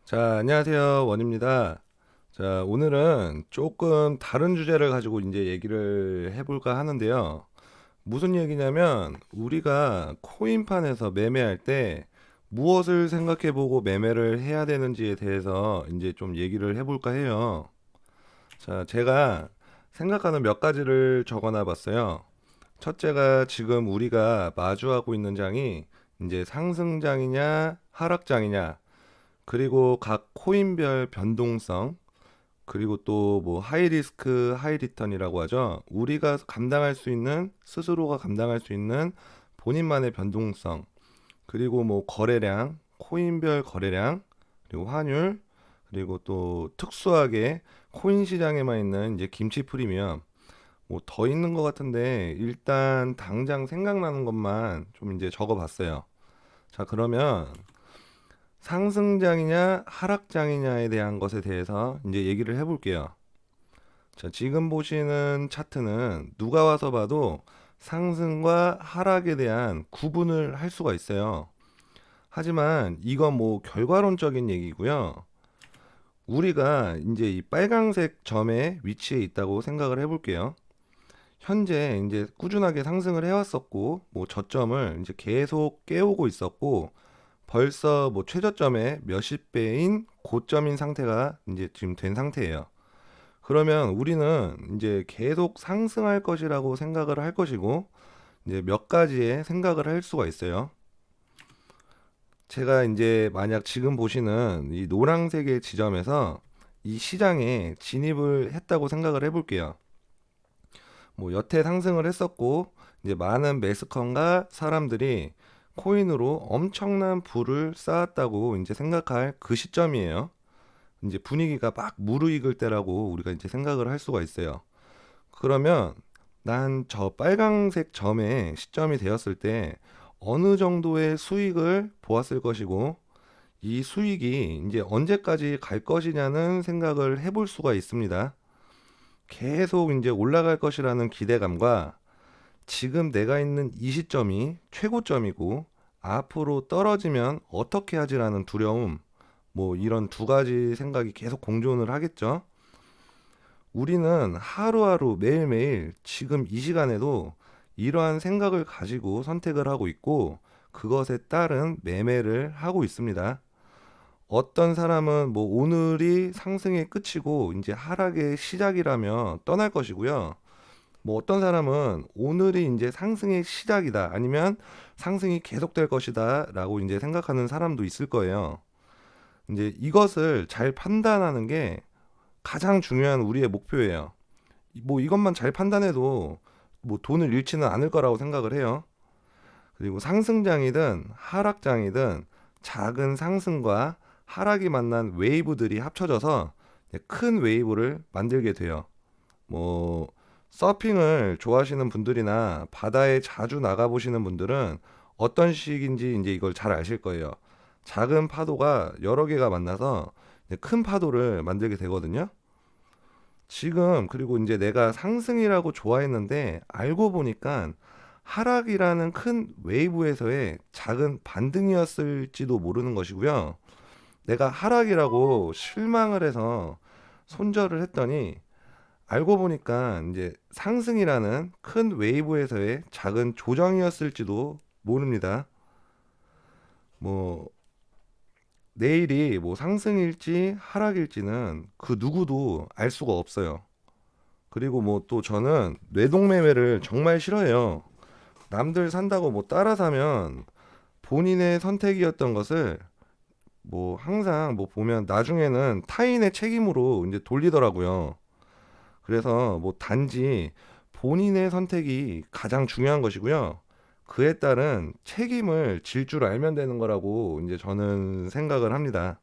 자, 안녕하세요. 원입니다. 자, 오늘은 조금 다른 주제를 가지고 이제 얘기를 해볼까 하는데요. 무슨 얘기냐면, 우리가 코인판에서 매매할 때 무엇을 생각해보고 매매를 해야 되는지에 대해서 이제 좀 얘기를 해볼까 해요. 자, 제가 생각하는 몇 가지를 적어놔 봤어요. 첫째가 지금 우리가 마주하고 있는 장이 이제 상승장이냐, 하락장이냐, 그리고 각 코인별 변동성, 그리고 또 뭐 하이 리스크 하이 리턴이라고 하죠. 우리가 감당할 수 있는, 스스로가 감당할 수 있는 본인만의 변동성, 그리고 뭐 거래량, 코인별 거래량, 그리고 환율, 그리고 또 특수하게 코인 시장에만 있는 이제 김치 프리미엄, 뭐 더 있는 것 같은데 일단 당장 생각나는 것만 좀 이제 적어봤어요. 자, 그러면 상승장이냐 하락장이냐에 대한 것에 대해서 이제 얘기를 해볼게요. 자, 지금 보시는 차트는 누가 와서 봐도 상승과 하락에 대한 구분을 할 수가 있어요. 하지만 이건 뭐 결과론적인 얘기고요. 우리가 이제 이 빨강색 점의 위치에 있다고 생각을 해볼게요. 현재 이제 꾸준하게 상승을 해왔었고, 뭐 저점을 이제 계속 깨오고 있었고, 벌써 뭐 최저점의 몇십 배인 고점인 상태가 이제 지금 된 상태예요. 그러면 우리는 이제 계속 상승할 것이라고 생각을 할 것이고, 이제 몇 가지의 생각을 할 수가 있어요. 제가 이제 만약 지금 보시는 이 노란색의 지점에서 이 시장에 진입을 했다고 생각을 해볼게요. 뭐 여태 상승을 했었고, 이제 많은 매스컴과 사람들이 코인으로 엄청난 부를 쌓았다고 이제 생각할 그 시점이에요. 이제 분위기가 막 무르익을 때라고 우리가 이제 생각을 할 수가 있어요. 그러면 난 저 빨강색 점의 시점이 되었을 때 어느 정도의 수익을 보았을 것이고, 이 수익이 이제 언제까지 갈 것이냐는 생각을 해볼 수가 있습니다. 계속 이제 올라갈 것이라는 기대감과 지금 내가 있는 이 시점이 최고점이고 앞으로 떨어지면 어떻게 하지라는 두려움, 뭐 이런 두 가지 생각이 계속 공존을 하겠죠. 우리는 하루하루 매일매일 지금 이 시간에도 이러한 생각을 가지고 선택을 하고 있고 그것에 따른 매매를 하고 있습니다. 어떤 사람은 뭐 오늘이 상승의 끝이고 이제 하락의 시작이라며 떠날 것이고요. 뭐 어떤 사람은 오늘이 이제 상승의 시작이다 아니면 상승이 계속될 것이다라고 이제 생각하는 사람도 있을 거예요. 이제 이것을 잘 판단하는 게 가장 중요한 우리의 목표예요. 뭐 이것만 잘 판단해도 뭐 돈을 잃지는 않을 거라고 생각을 해요. 그리고 상승장이든 하락장이든 작은 상승과 하락이 만난 웨이브들이 합쳐져서 큰 웨이브를 만들게 돼요. 뭐 서핑을 좋아하시는 분들이나 바다에 자주 나가 보시는 분들은 어떤 식인지 이제 이걸 잘 아실 거예요. 작은 파도가 여러 개가 만나서 큰 파도를 만들게 되거든요. 지금 그리고 이제 내가 상승이라고 좋아했는데 알고 보니까 하락이라는 큰 웨이브에서의 작은 반등이었을지도 모르는 것이고요. 내가 하락이라고 실망을 해서 손절을 했더니 알고 보니까 이제 상승이라는 큰 웨이브에서의 작은 조정이었을지도 모릅니다. 뭐 내일이 뭐 상승일지 하락일지는 그 누구도 알 수가 없어요. 그리고 뭐 또 저는 뇌동매매를 정말 싫어해요. 남들 산다고 뭐 따라 사면 본인의 선택이었던 것을 뭐 항상 뭐 보면 나중에는 타인의 책임으로 이제 돌리더라고요. 그래서 뭐 단지 본인의 선택이 가장 중요한 것이고요. 그에 따른 책임을 질 줄 알면 되는 거라고 이제 저는 생각을 합니다.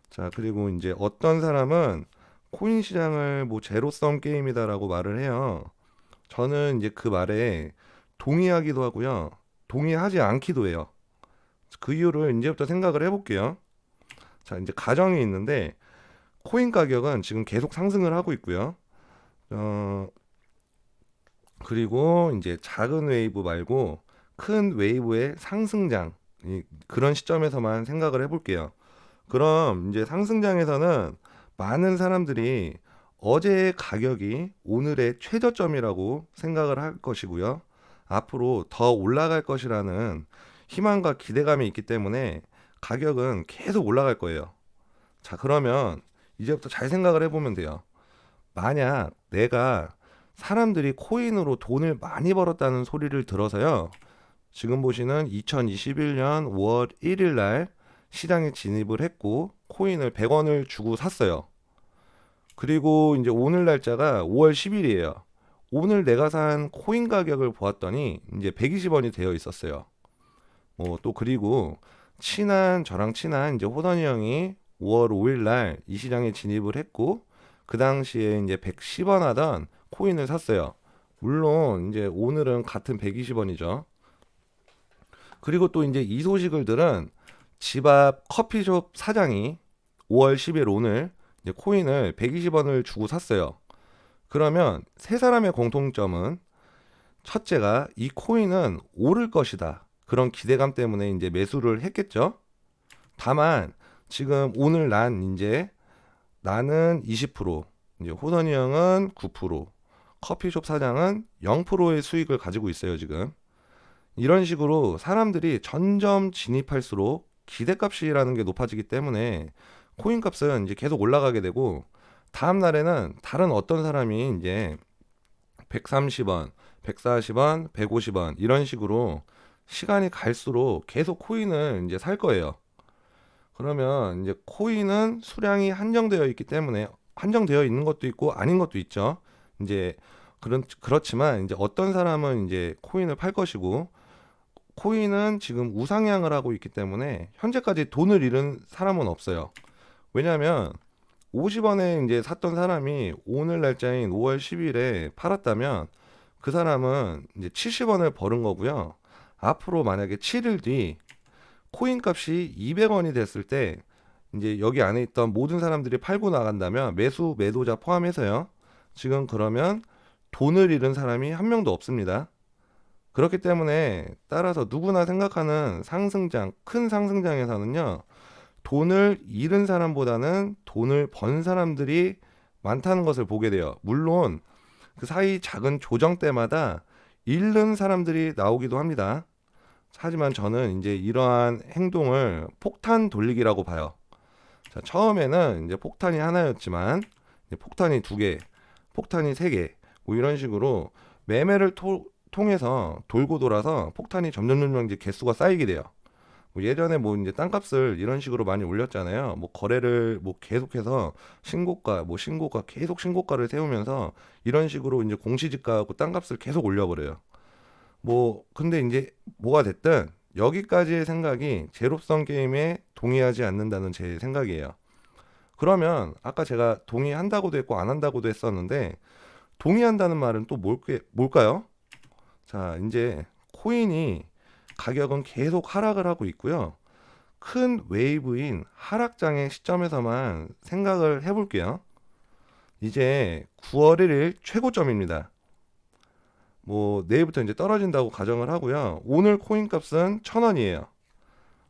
자, 그리고 이제 어떤 사람은 코인 시장을 뭐 제로섬 게임이다라고 말을 해요. 저는 이제 그 말에 동의하기도 하고요. 동의하지 않기도 해요. 그 이유를 이제부터 생각을 해볼게요. 자, 이제 가정이 있는데 코인 가격은 지금 계속 상승을 하고 있고요. 어, 그리고 이제 작은 웨이브 말고 큰 웨이브의 상승장 그런 시점에서만 생각을 해볼게요. 그럼 이제 상승장에서는 많은 사람들이 어제의 가격이 오늘의 최저점이라고 생각을 할 것이고요. 앞으로 더 올라갈 것이라는 희망과 기대감이 있기 때문에 가격은 계속 올라갈 거예요. 자, 그러면 이제부터 잘 생각을 해보면 돼요. 만약 내가 사람들이 코인으로 돈을 많이 벌었다는 소리를 들어서요. 지금 보시는 2021년 5월 1일 날 시장에 진입을 했고 코인을 100원을 주고 샀어요. 그리고 이제 오늘 날짜가 5월 10일이에요. 오늘 내가 산 코인 가격을 보았더니 이제 120원이 되어 있었어요. 또 그리고 저랑 친한 이제 호선이 형이 5월 5일 날 이 시장에 진입을 했고 그 당시에 이제 110원 하던 코인을 샀어요. 물론 이제 오늘은 같은 120원이죠. 그리고 또 이제 이 소식을 들은 집 앞 커피숍 사장이 5월 10일 오늘 이제 코인을 120원을 주고 샀어요. 그러면 세 사람의 공통점은 첫째가 이 코인은 오를 것이다. 그런 기대감 때문에 이제 매수를 했겠죠. 다만 지금 오늘 나는 20%, 이제 호선이 형은 9%, 커피숍 사장은 0%의 수익을 가지고 있어요, 지금. 이런 식으로 사람들이 점점 진입할수록 기대값이라는 게 높아지기 때문에 코인 값은 이제 계속 올라가게 되고 다음 날에는 다른 어떤 사람이 이제 130원, 140원, 150원 이런 식으로 시간이 갈수록 계속 코인을 이제 살 거예요. 그러면 이제 코인은 수량이 한정되어 있기 때문에 한정되어 있는 것도 있고 아닌 것도 있죠. 이제 그렇지만 이제 어떤 사람은 이제 코인을 팔 것이고 코인은 지금 우상향을 하고 있기 때문에 현재까지 돈을 잃은 사람은 없어요. 왜냐하면 50원에 이제 샀던 사람이 오늘 날짜인 5월 10일에 팔았다면 그 사람은 이제 70원을 벌은 거고요. 앞으로 만약에 7일 뒤 코인 값이 200원이 됐을 때 이제 여기 안에 있던 모든 사람들이 팔고 나간다면 매도자 포함해서요. 지금 그러면 돈을 잃은 사람이 한 명도 없습니다. 그렇기 때문에 따라서 누구나 생각하는 큰 상승장에서는요. 돈을 잃은 사람보다는 돈을 번 사람들이 많다는 것을 보게 돼요. 물론 그 사이 작은 조정 때마다 잃는 사람들이 나오기도 합니다. 하지만 저는 이제 이러한 행동을 폭탄 돌리기라고 봐요. 자, 처음에는 이제 폭탄이 하나였지만 이제 폭탄이 두 개, 폭탄이 세 개, 뭐 이런 식으로 매매를 통해서 돌고 돌아서 폭탄이 점점 이제 개수가 쌓이게 돼요. 뭐 예전에 뭐 이제 땅값을 이런 식으로 많이 올렸잖아요. 뭐 거래를 뭐 계속해서 신고가 계속 신고가를 세우면서 이런 식으로 이제 공시지가하고 땅값을 계속 올려버려요. 뭐 근데 이제 뭐가 됐든 여기까지의 생각이 제로섬 게임에 동의하지 않는다는 제 생각이에요. 그러면 아까 제가 동의한다고도 했고 안 한다고도 했었는데 동의한다는 말은 또 뭘까요? 자, 이제 코인이 가격은 계속 하락을 하고 있고요. 큰 웨이브인 하락장의 시점에서만 생각을 해볼게요. 이제 9월 1일 최고점입니다. 뭐 내일부터 이제 떨어진다고 가정을 하고요. 오늘 코인 값은 1,000원이에요.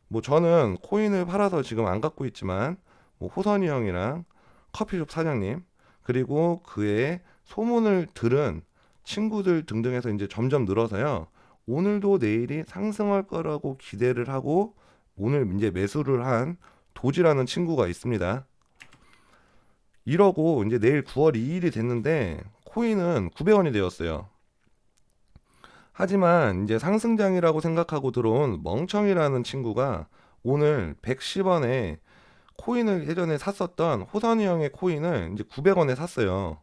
뭐 저는 코인을 팔아서 지금 안 갖고 있지만 뭐 호선이 형이랑 커피숍 사장님 그리고 그의 소문을 들은 친구들 등등해서 이제 점점 늘어서요. 오늘도 내일이 상승할 거라고 기대를 하고 오늘 이제 매수를 한 도지라는 친구가 있습니다. 이러고 이제 내일 9월 2일이 됐는데 코인은 900원이 되었어요. 하지만 이제 상승장이라고 생각하고 들어온 멍청이라는 친구가 오늘 110원에 코인을 예전에 샀었던 호선이 형의 코인을 이제 900원에 샀어요.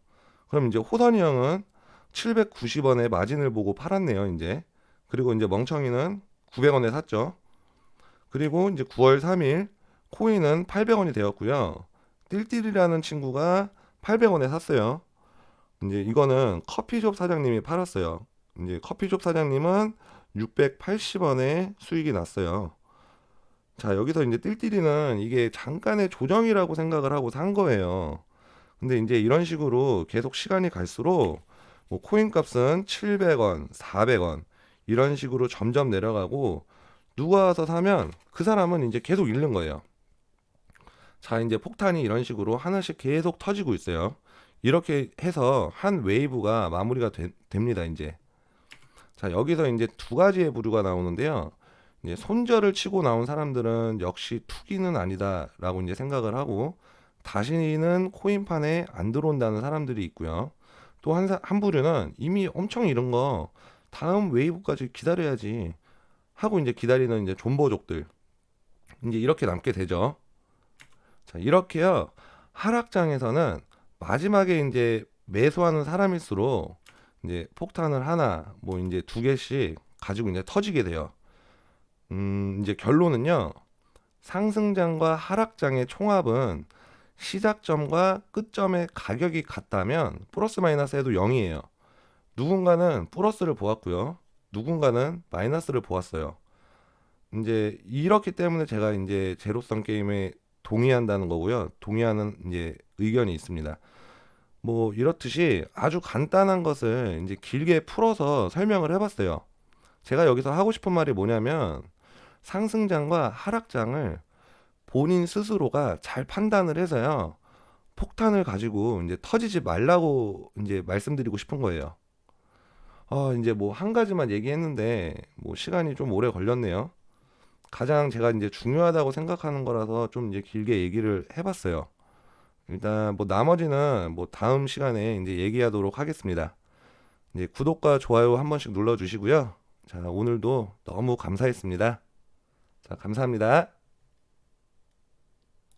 그럼 이제 호선이 형은 790원에 마진을 보고 팔았네요, 이제. 그리고 이제 멍청이는 900원에 샀죠. 그리고 이제 9월 3일 코인은 800원이 되었고요. 띨띨이라는 친구가 800원에 샀어요. 이제 이거는 커피숍 사장님이 팔았어요. 이제 커피숍 사장님은 680원에 수익이 났어요. 자, 여기서 이제 띨띨이는 이게 잠깐의 조정이라고 생각을 하고 산 거예요. 근데 이제 이런 식으로 계속 시간이 갈수록 뭐 코인 값은 700원, 400원 이런 식으로 점점 내려가고 누가 와서 사면 그 사람은 이제 계속 잃는 거예요. 자, 이제 폭탄이 이런 식으로 하나씩 계속 터지고 있어요. 이렇게 해서 한 웨이브가 마무리가 됩니다, 이제. 자, 여기서 이제 두 가지의 부류가 나오는데요. 이제 손절을 치고 나온 사람들은 역시 투기는 아니다라고 이제 생각을 하고 다시는 코인판에 안 들어온다는 사람들이 있고요. 또 한 부류는 이미 엄청 이런 거 다음 웨이브까지 기다려야지 하고 이제 기다리는 이제 존버족들 이제 이렇게 남게 되죠. 자, 이렇게요. 하락장에서는 마지막에 이제 매수하는 사람일수록 이제 폭탄을 하나, 뭐 이제 두 개씩 가지고 이제 터지게 돼요. 이제 결론은요. 상승장과 하락장의 총합은 시작점과 끝점의 가격이 같다면 플러스 마이너스 해도 0이에요. 누군가는 플러스를 보았고요. 누군가는 마이너스를 보았어요. 이제 이렇기 때문에 제가 이제 제로섬 게임에 동의한다는 거고요. 동의하는 이제 의견이 있습니다. 뭐 이렇듯이 아주 간단한 것을 이제 길게 풀어서 설명을 해봤어요. 제가 여기서 하고 싶은 말이 뭐냐면 상승장과 하락장을 본인 스스로가 잘 판단을 해서요. 폭탄을 가지고 이제 터지지 말라고 이제 말씀드리고 싶은 거예요. 이제 뭐 한 가지만 얘기했는데 뭐 시간이 좀 오래 걸렸네요. 가장 제가 이제 중요하다고 생각하는 거라서 좀 이제 길게 얘기를 해봤어요. 일단 뭐 나머지는 뭐 다음 시간에 이제 얘기하도록 하겠습니다. 이제 구독과 좋아요 한 번씩 눌러주시고요. 자, 오늘도 너무 감사했습니다. 자, 감사합니다.